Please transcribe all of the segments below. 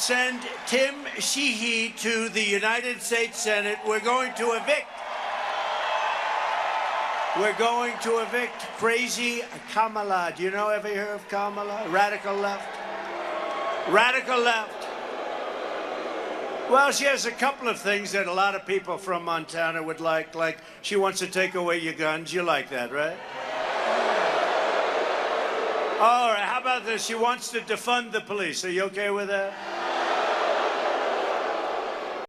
send Tim Sheehy to the United States Senate. We're going to evict crazy Kamala. Do you know, ever hear of Kamala? Radical left. Radical left. Well, she has a couple of things that a lot of people from Montana would like she wants to take away your guns. You like that, right? All right, how about this? She wants to defund the police. Are you okay with that?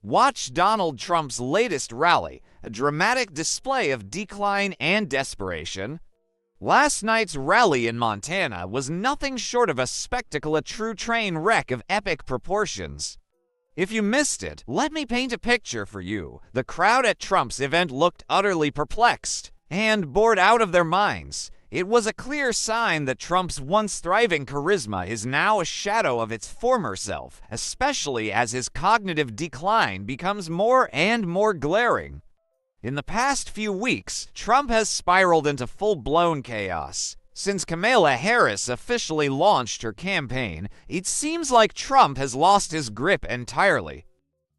Watch Donald Trump's latest rally, a dramatic display of decline and desperation. Last night's rally in Montana was nothing short of a spectacle, a true train wreck of epic proportions. If you missed it, let me paint a picture for you. The crowd at Trump's event looked utterly perplexed and bored out of their minds. It was a clear sign that Trump's once thriving charisma is now a shadow of its former self, especially as his cognitive decline becomes more and more glaring. In the past few weeks, Trump has spiraled into full-blown chaos. Since Kamala Harris officially launched her campaign, it seems like Trump has lost his grip entirely.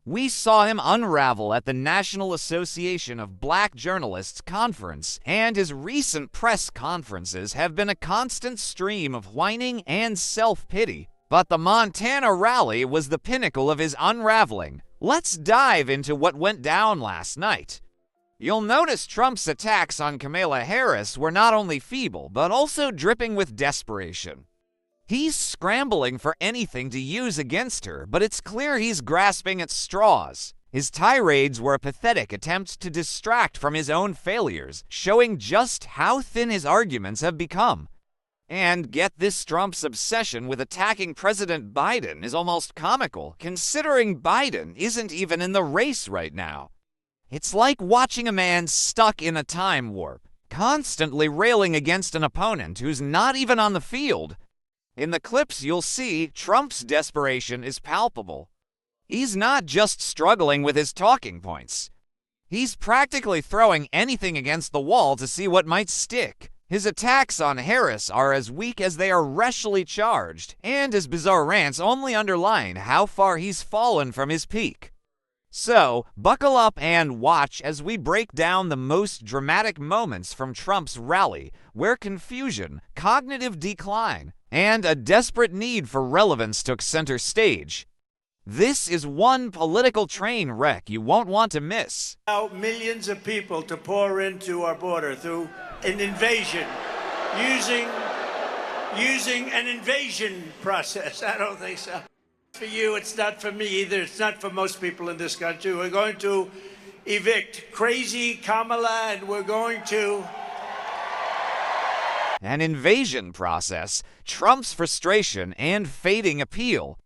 We saw him unravel at the National Association of Black Journalists conference, and his recent press conferences have been a constant stream of whining and self-pity. But the Montana rally was the pinnacle of his unraveling. Let's dive into what went down last night. You'll notice Trump's attacks on Kamala Harris were not only feeble, but also dripping with desperation. He's scrambling for anything to use against her, but it's clear he's grasping at straws. His tirades were a pathetic attempt to distract from his own failures, showing just how thin his arguments have become. And get this, Trump's obsession with attacking President Biden is almost comical, considering Biden isn't even in the race right now. It's like watching a man stuck in a time warp, constantly railing against an opponent who's not even on the field. In the clips you'll see, Trump's desperation is palpable. He's not just struggling with his talking points. He's practically throwing anything against the wall to see what might stick. His attacks on Harris are as weak as they are racially charged, and his bizarre rants only underline how far he's fallen from his peak. So, buckle up and watch as we break down the most dramatic moments from Trump's rally, where confusion, cognitive decline, and a desperate need for relevance took center stage. This is one political train wreck you won't want to miss. Now, millions of people to pour into our border through an invasion, using an invasion process. I don't think so. For you, it's not for me either. It's not for most people in this country. We're going to evict crazy Kamala, and we're going to... An invasion process, Trump's frustration, and fading appeal.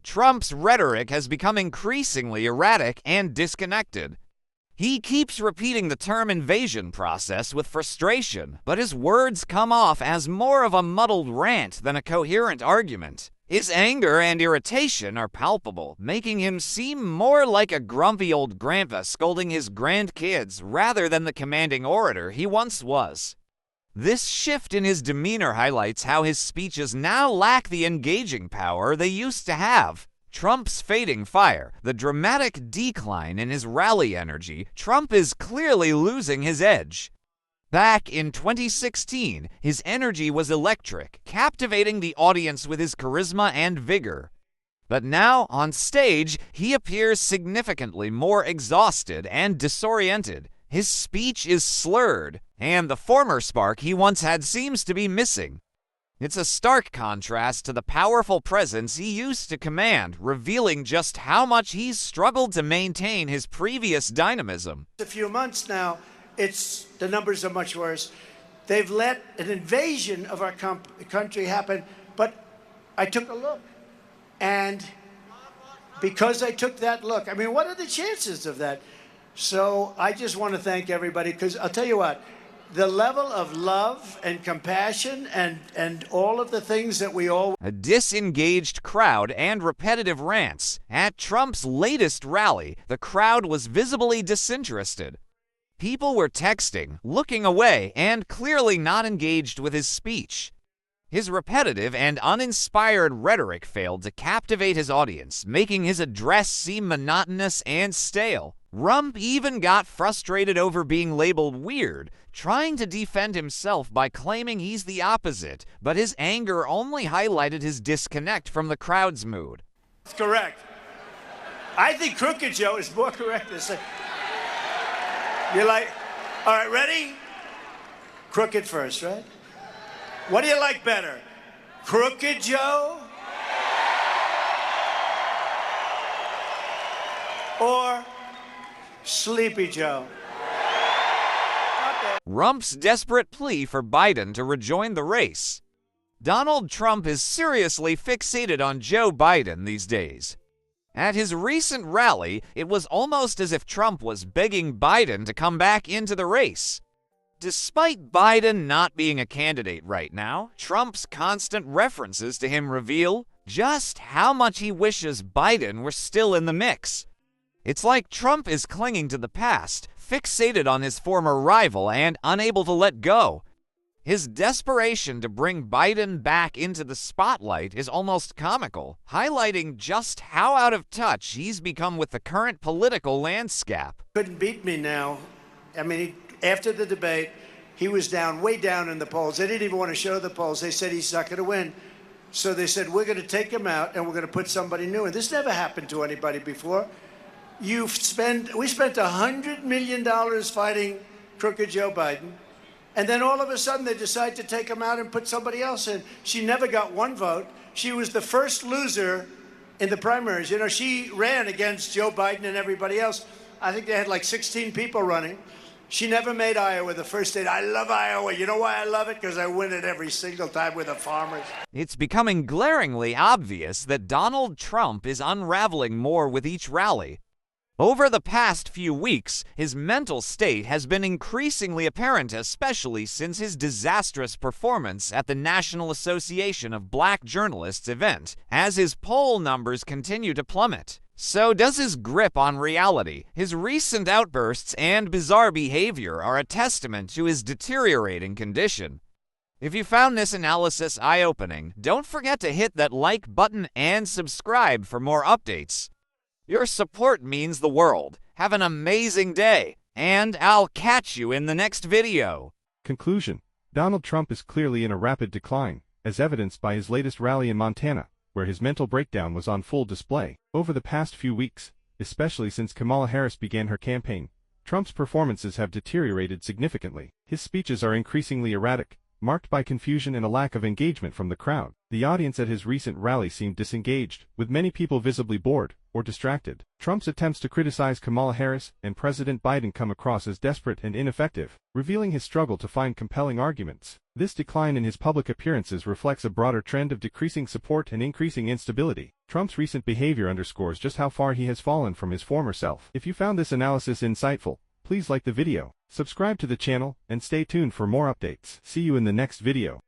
Trump's rhetoric has become increasingly erratic and disconnected. He keeps repeating the term invasion process with frustration, but his words come off as more of a muddled rant than a coherent argument. His anger and irritation are palpable, making him seem more like a grumpy old grandpa scolding his grandkids rather than the commanding orator he once was. This shift in his demeanor highlights how his speeches now lack the engaging power they used to have. Trump's fading fire, the dramatic decline in his rally energy, Trump is clearly losing his edge. Back in 2016, his energy was electric, captivating the audience with his charisma and vigor. But now, on stage, he appears significantly more exhausted and disoriented. His speech is slurred, and the former spark he once had seems to be missing. It's a stark contrast to the powerful presence he used to command, revealing just how much he's struggled to maintain his previous dynamism. A few months now, the numbers are much worse. They've let an invasion of our country happen, but I took a look. And because I took that look, I mean, what are the chances of that? So I just want to thank everybody, because I'll tell you what, the level of love and compassion and all of the things that we all... A disengaged crowd and repetitive rants. At Trump's latest rally, the crowd was visibly disinterested. People were texting, looking away, and clearly not engaged with his speech. His repetitive and uninspired rhetoric failed to captivate his audience, making his address seem monotonous and stale. Rump even got frustrated over being labeled weird, trying to defend himself by claiming he's the opposite, but his anger only highlighted his disconnect from the crowd's mood. That's correct. I think Crooked Joe is more correct than say. You're like, all right, ready? Crooked first, right? What do you like better? Crooked Joe? Or Sleepy Joe? Rump's desperate plea for Biden to rejoin the race. Donald Trump is seriously fixated on Joe Biden these days. At his recent rally, it was almost as if Trump was begging Biden to come back into the race. Despite Biden not being a candidate right now, Trump's constant references to him reveal just how much he wishes Biden were still in the mix. It's like Trump is clinging to the past, fixated on his former rival and unable to let go. His desperation to bring Biden back into the spotlight is almost comical, highlighting just how out of touch he's become with the current political landscape. Couldn't beat me now. I mean, after the debate, he was down, way down in the polls. They didn't even want to show the polls. They said he's not going to win. So they said, we're going to take him out and we're going to put somebody new in. This never happened to anybody before. We spent $100 million fighting Crooked Joe Biden. And then all of a sudden they decide to take him out and put somebody else in. She never got one vote. She was the first loser in the primaries. You know, she ran against Joe Biden and everybody else. I think they had like 16 people running. She never made Iowa the first state. I love Iowa. You know why I love it? Because I win it every single time with the farmers. It's becoming glaringly obvious that Donald Trump is unraveling more with each rally. Over the past few weeks, his mental state has been increasingly apparent, especially since his disastrous performance at the National Association of Black Journalists event, as his poll numbers continue to plummet. So does his grip on reality. His recent outbursts and bizarre behavior are a testament to his deteriorating condition. If you found this analysis eye-opening, don't forget to hit that like button and subscribe for more updates. Your support means the world. Have an amazing day, and I'll catch you in the next video. Conclusion: Donald Trump is clearly in a rapid decline, as evidenced by his latest rally in Montana, where his mental breakdown was on full display. Over the past few weeks, especially since Kamala Harris began her campaign, Trump's performances have deteriorated significantly. His speeches are increasingly erratic, marked by confusion and a lack of engagement from the crowd. The audience at his recent rally seemed disengaged, with many people visibly bored or distracted. Trump's attempts to criticize Kamala Harris and President Biden come across as desperate and ineffective, revealing his struggle to find compelling arguments. This decline in his public appearances reflects a broader trend of decreasing support and increasing instability. Trump's recent behavior underscores just how far he has fallen from his former self. If you found this analysis insightful, please like the video, subscribe to the channel, and stay tuned for more updates. See you in the next video.